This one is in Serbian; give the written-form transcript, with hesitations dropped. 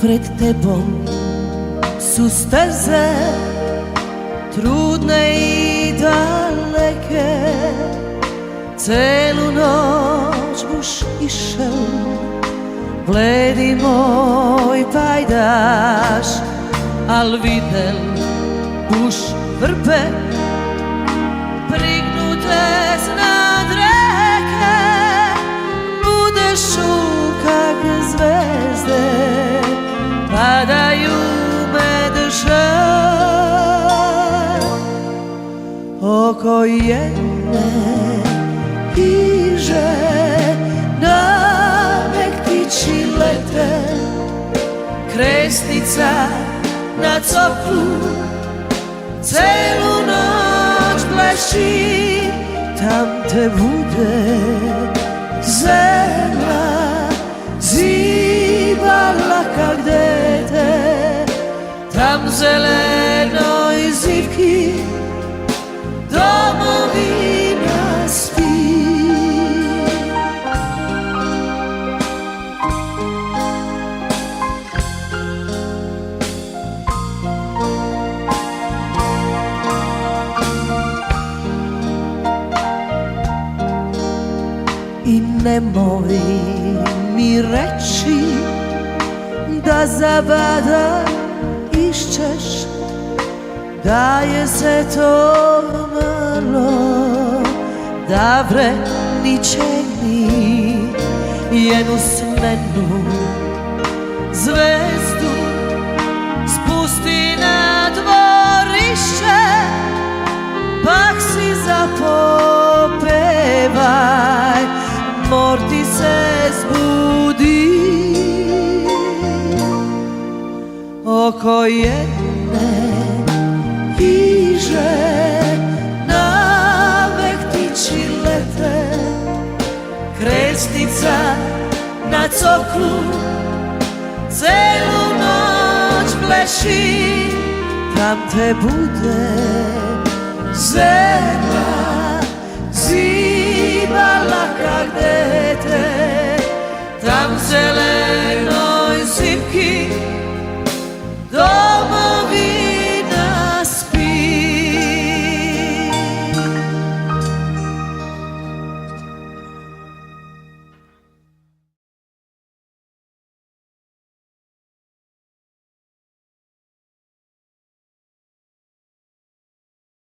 pred tebom su steze trudne i daleke. Celu noć buš išel, bledi moj pajdaš, al videl buš vrbe prignute znad reke, budešu kak zvezde, padaju medže oko jedne hiže. Namek ptiči lete, kresnica na coklu celu noć bleši. Tam te bude zemlja zibala kak dete, tam zelenoj zivki domovina spi. I nemoj mi reći da zabada išćeš, da je se to malo, da vreniće mi jednu smenu zvezdu spusti na dvorište, pak si zapopevaj, mor ti se zbudi oko jedne hiže. Navek ptiči lete, krestica na coklu celu noć bleši. Tam te bude zemlja zibala kak dete, tam zelen